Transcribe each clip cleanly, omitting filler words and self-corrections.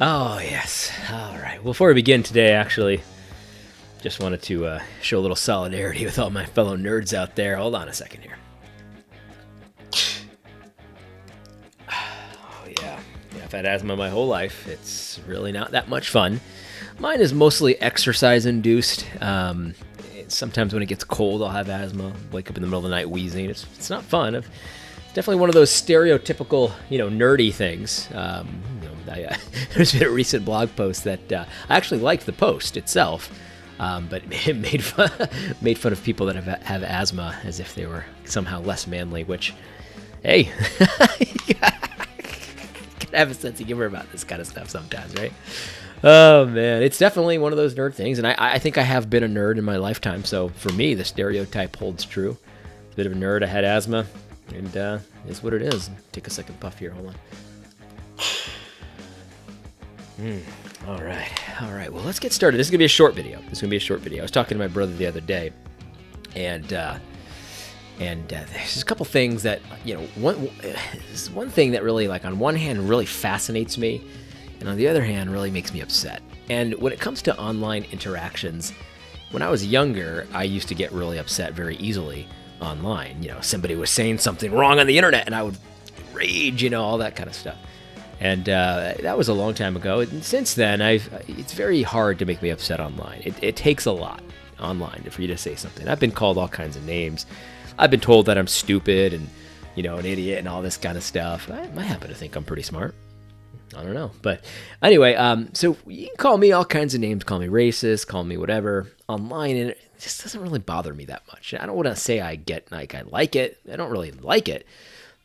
Oh, yes. All right. Well, before we begin today, actually, just wanted to show a little solidarity with all my fellow nerds out there. Hold on a second here. Oh, yeah. I've had asthma my whole life. It's really not that much fun. Mine is mostly exercise-induced. Sometimes when it gets cold, I'll have asthma. Wake up in the middle of the night wheezing. It's not fun. It's definitely one of those stereotypical, nerdy things. There's been a recent blog post that I actually liked the post itself, but it made fun of people that have asthma as if they were somehow less manly. Which, hey, you gotta have a sense of humor about this kind of stuff sometimes, right? Oh man, it's definitely one of those nerd things, and I think I have been a nerd in my lifetime. So for me, the stereotype holds true. A bit of a nerd. I had asthma, and it's what it is. Take a second puff here. Hold on. All right. Well, let's get started. This is gonna be a short video. I was talking to my brother the other day, and there's a couple things that one thing that really, like, on one hand really fascinates me, and on the other hand really makes me upset. And when it comes to online interactions, when I was younger, I used to get really upset very easily online. Somebody was saying something wrong on the internet, and I would rage, all that kind of stuff. And that was a long time ago. And since then, it's very hard to make me upset online. It takes a lot online for you to say something. I've been called all kinds of names. I've been told that I'm stupid and, an idiot and all this kind of stuff. I happen to think I'm pretty smart. I don't know. But anyway, so you can call me all kinds of names. Call me racist, call me whatever online. And it just doesn't really bother me that much. I don't want to say I like it. I don't really like it.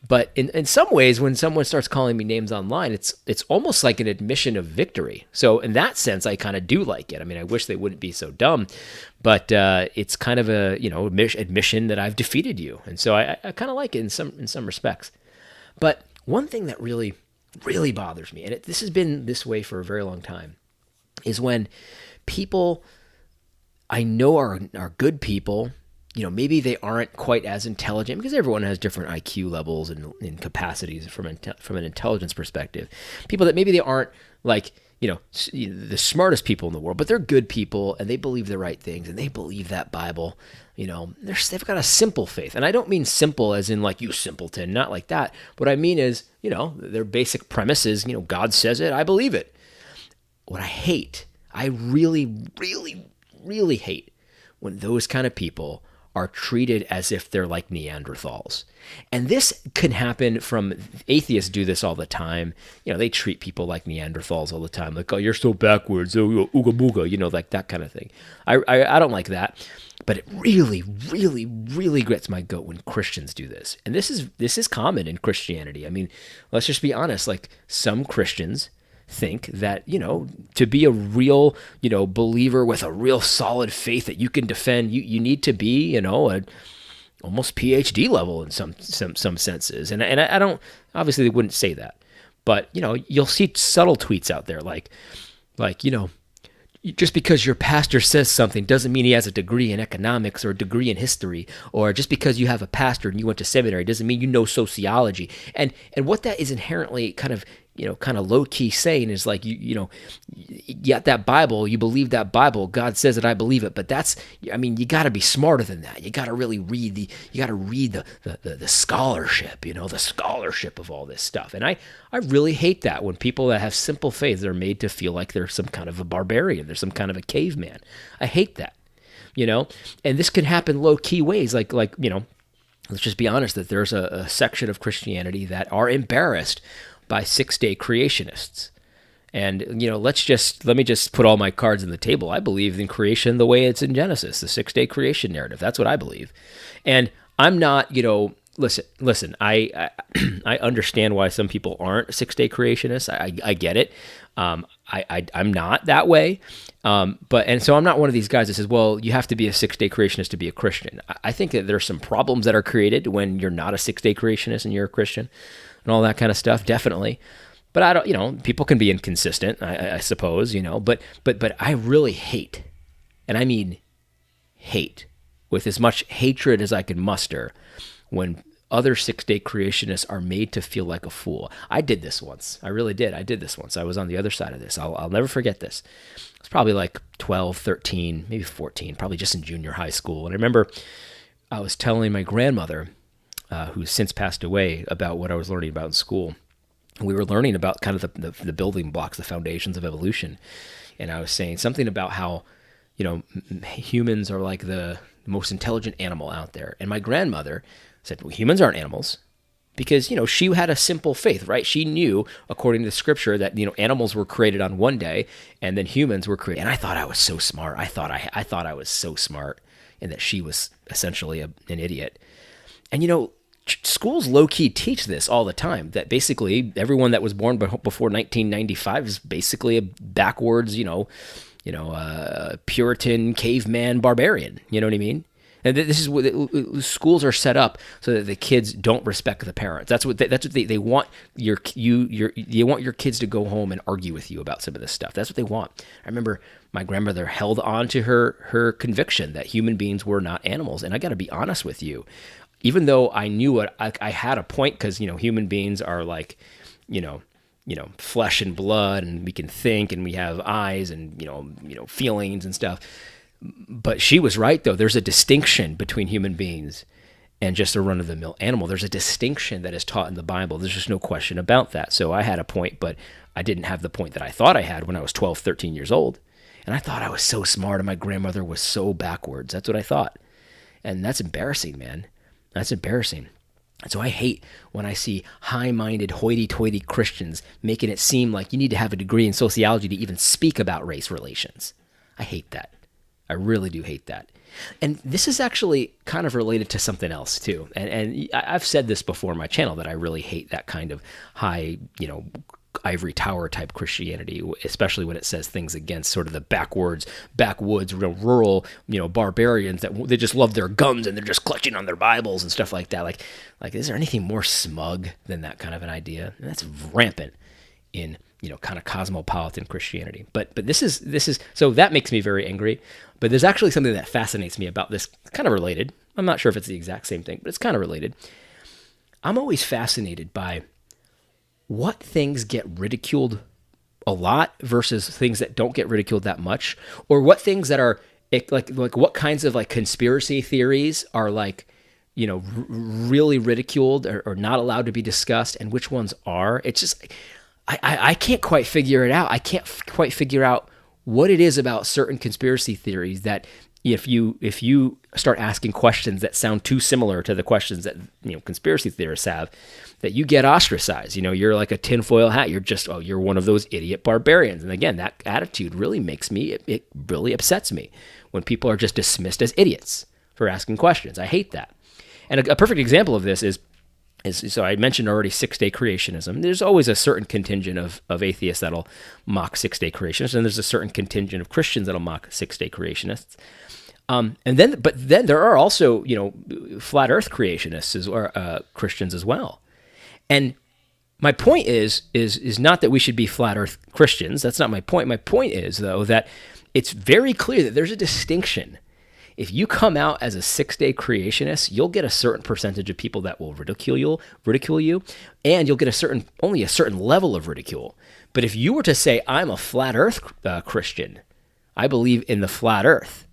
But in some ways, when someone starts calling me names online, it's almost like an admission of victory. So in that sense, I kind of do like it. I mean, I wish they wouldn't be so dumb, but it's kind of a admission that I've defeated you, and so I kind of like it in some respects. But one thing that really bothers me, and this has been this way for a very long time, is when people I know are good people. Maybe they aren't quite as intelligent, because everyone has different IQ levels and capacities from an intelligence perspective. People that maybe they aren't like, the smartest people in the world, but they're good people and they believe the right things and they believe that Bible. They've got a simple faith. And I don't mean simple as in like, you simpleton, not like that. What I mean is, their basic premise is, God says it, I believe it. What I really, really, really hate when those kind of people are treated as if they're like Neanderthals. And this can happen from, atheists do this all the time. They treat people like Neanderthals all the time. Like, oh, you're so backwards, oh, ooga booga, like that kind of thing. I don't like that. But it really, really, really grits my goat when Christians do this. And this is common in Christianity. I mean, let's just be honest. Like, some Christians think that, to be a real, believer with a real solid faith that you can defend, you need to be, a almost PhD level in some senses. And I don't, obviously they wouldn't say that, but, you'll see subtle tweets out there like, just because your pastor says something doesn't mean he has a degree in economics or a degree in history, or just because you have a pastor and you went to seminary doesn't mean you know sociology. And what that is inherently kind of low key saying is like, you got that Bible, you believe that Bible, God says it, I believe it. But you got to be smarter than that. You got to really read the scholarship, the scholarship of all this stuff. And I really hate that when people that have simple faith are made to feel like they're some kind of a barbarian, they're some kind of a caveman. I hate that, and this can happen low key ways. Like, let's just be honest that there's a section of Christianity that are embarrassed by 6-day creationists. And, let me just put all my cards on the table. I believe in creation the way it's in Genesis, the 6-day creation narrative. That's what I believe. And I'm not, listen, I understand why some people aren't 6-day creationists. I get it. I'm not that way. And so I'm not one of these guys that says, well, you have to be a 6-day creationist to be a Christian. I think that there's some problems that are created when you're not a 6-day creationist and you're a Christian and all that kind of stuff, definitely. But I don't, people can be inconsistent, I suppose, but I really hate, and I mean hate, with as much hatred as I can muster, when other six-day creationists are made to feel like a fool. I did this once. I really did. I did this once. I was on the other side of this. I'll never forget this. It's probably like 12, 13, maybe 14, probably just in junior high school. And I remember I was telling my grandmother, who's since passed away, about what I was learning about in school. We were learning about kind of the building blocks, the foundations of evolution. And I was saying something about how, humans are like the most intelligent animal out there. And my grandmother said, well, humans aren't animals. Because, she had a simple faith, right? She knew, according to the scripture, that, animals were created on one day and then humans were created. And I thought I was so smart. I thought I was so smart, and that she was essentially an idiot. And, schools low-key teach this all the time, that basically everyone that was born before 1995 is basically a backwards, Puritan, caveman, barbarian. You know what I mean? And this is what schools are set up so that the kids don't respect the parents. That's what they want. You want your kids to go home and argue with you about some of this stuff. That's what they want. I remember my grandmother held on to her conviction that human beings were not animals. And I got to be honest with you, even though I knew I had a point, because human beings are like, flesh and blood, and we can think, and we have eyes, and feelings and stuff. But she was right, though. There's a distinction between human beings and just a run-of-the-mill animal. There's a distinction that is taught in the Bible. There's just no question about that. So I had a point, but I didn't have the point that I thought I had when I was 12, 13 years old. And I thought I was so smart, and my grandmother was so backwards. That's what I thought. And that's embarrassing, man. That's embarrassing. And so I hate when I see high-minded, hoity-toity Christians making it seem like you need to have a degree in sociology to even speak about race relations. I hate that. I really do hate that. And this is actually kind of related to something else too. And I've said this before on my channel, that I really hate that kind of high, ivory tower type Christianity, especially when it says things against sort of the backwoods, rural, barbarians that they just love their guns and they're just clutching on their Bibles and stuff like that. Like, is there anything more smug than that kind of an idea? And that's rampant in kind of cosmopolitan Christianity. But this is so that makes me very angry. But there's actually something that fascinates me about this, kind of related. I'm not sure if it's the exact same thing, but it's kind of related. I'm always fascinated by what things get ridiculed a lot versus things that don't get ridiculed that much, or what things that are like what kinds of like conspiracy theories are like, really ridiculed or not allowed to be discussed, and which ones are. It's just, I can't quite figure it out. I can't quite figure out what it is about certain conspiracy theories that if you start asking questions that sound too similar to the questions that conspiracy theorists have, that you get ostracized. You're like a tinfoil hat. You're one of those idiot barbarians. And again, that attitude really makes me, it really upsets me when people are just dismissed as idiots for asking questions. I hate that. And a perfect example of this is so I mentioned already 6-day creationism. There's always a certain contingent of atheists that'll mock 6-day creationists, and there's a certain contingent of Christians that'll mock 6-day creationists. But then there are also, flat Earth creationists or Christians as well. And my point is not that we should be flat Earth Christians. That's not my point. My point is, though, that it's very clear that there's a distinction. If you come out as a 6-day creationist, you'll get a certain percentage of people that will ridicule you, and you'll get only a certain level of ridicule. But if you were to say, I'm a flat Earth Christian, I believe in the flat Earth,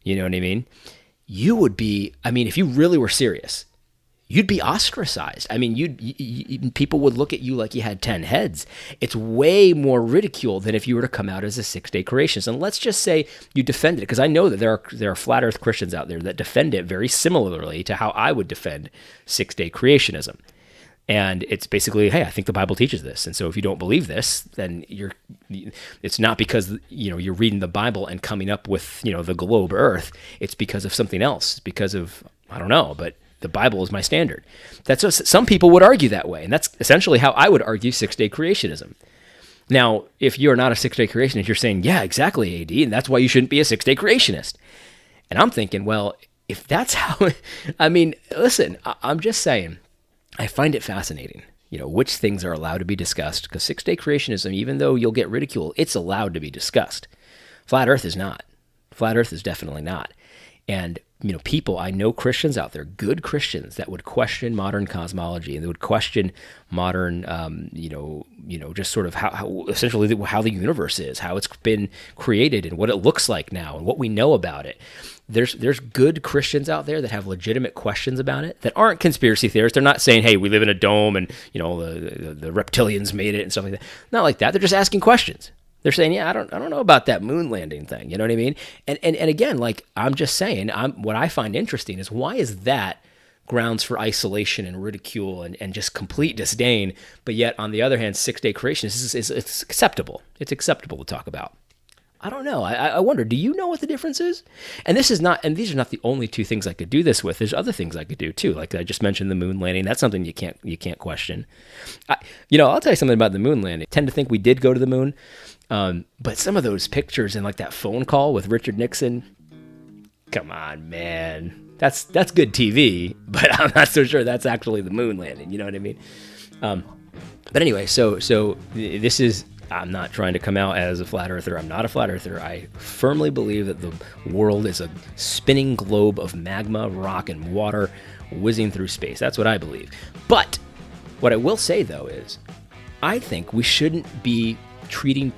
you know what I mean? You would be, if you really were serious, you'd be ostracized. People would look at you like you had 10 heads. It's way more ridicule than if you were to come out as a 6-day creationist. And let's just say you defend it, because I know that there are flat Earth Christians out there that defend it very similarly to how I would defend 6-day creationism. And it's basically, hey, I think the Bible teaches this. And so if you don't believe this, then it's not because, you're reading the Bible and coming up with, the globe Earth. It's because of something else. It's because of, I don't know, but the Bible is my standard. Some people would argue that way, and that's essentially how I would argue 6-day creationism. Now, if you're not a 6-day creationist, you're saying, yeah, exactly, AD, and that's why you shouldn't be a 6-day creationist. And I'm thinking, well, if that's how, listen, I'm just saying, I find it fascinating, which things are allowed to be discussed, because 6-day creationism, even though you'll get ridicule, it's allowed to be discussed. Flat Earth is not. Flat Earth is definitely not. And people, I know Christians out there, good Christians that would question modern cosmology, and they would question modern, just sort of how essentially how the universe is, how it's been created, and what it looks like now, and what we know about it. There's good Christians out there that have legitimate questions about it, that aren't conspiracy theorists. They're not saying, hey, we live in a dome and the reptilians made it and stuff like that. Not like that. They're just asking questions. They're saying, yeah, I don't know about that moon landing thing. You know what I mean? And again, like I'm just saying, what I find interesting is, why is that grounds for isolation and ridicule and just complete disdain? But yet, on the other hand, 6-day creation is it's acceptable. It's acceptable to talk about. I don't know. I wonder, do you know what the difference is? And these are not the only two things I could do this with. There's other things I could do too. Like I just mentioned, the moon landing. That's something you can't question. I'll tell you something about the moon landing. I tend to think we did go to the moon. But some of those pictures and like that phone call with Richard Nixon, come on, man. That's good TV, but I'm not so sure that's actually the moon landing. You know what I mean? But anyway, so this is, I'm not trying to come out as a flat earther. I'm not a flat earther. I firmly believe that the world is a spinning globe of magma, rock, and water whizzing through space. That's what I believe. But what I will say, though, is I think we shouldn't be treating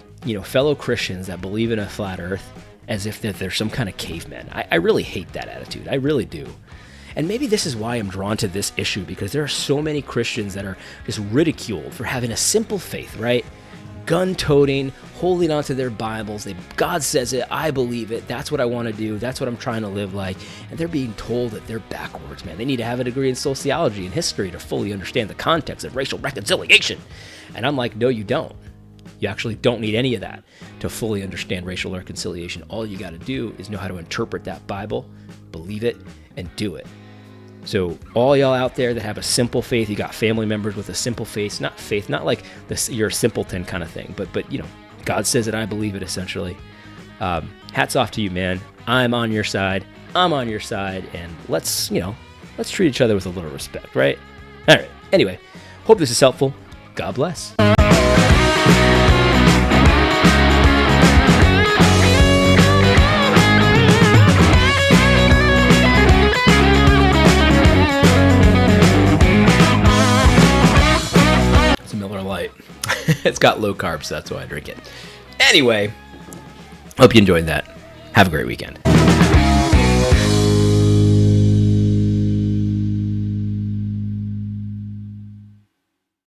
fellow Christians that believe in a flat earth as if they're some kind of cavemen. I really hate that attitude. I really do. And maybe this is why I'm drawn to this issue, because there are so many Christians that are just ridiculed for having a simple faith, right? Gun-toting, holding onto their Bibles. God says it, I believe it, that's what I want to do, that's what I'm trying to live like. And they're being told that they're backwards, man. They need to have a degree in sociology and history to fully understand the context of racial reconciliation. And I'm like, no, you don't. You actually don't need any of that to fully understand racial reconciliation. All you got to do is know how to interpret that Bible, believe it, and do it. So all y'all out there that have a simple faith, you got family members with a simple faith, not like this, you're a simpleton kind of thing, but God says it, I believe it, essentially. Hats off to you, man. I'm on your side. I'm on your side, and let's treat each other with a little respect, right? All right. Anyway, hope this is helpful. God bless. It's got low carbs, so that's why I drink it. Anyway, hope you enjoyed that. Have a great weekend.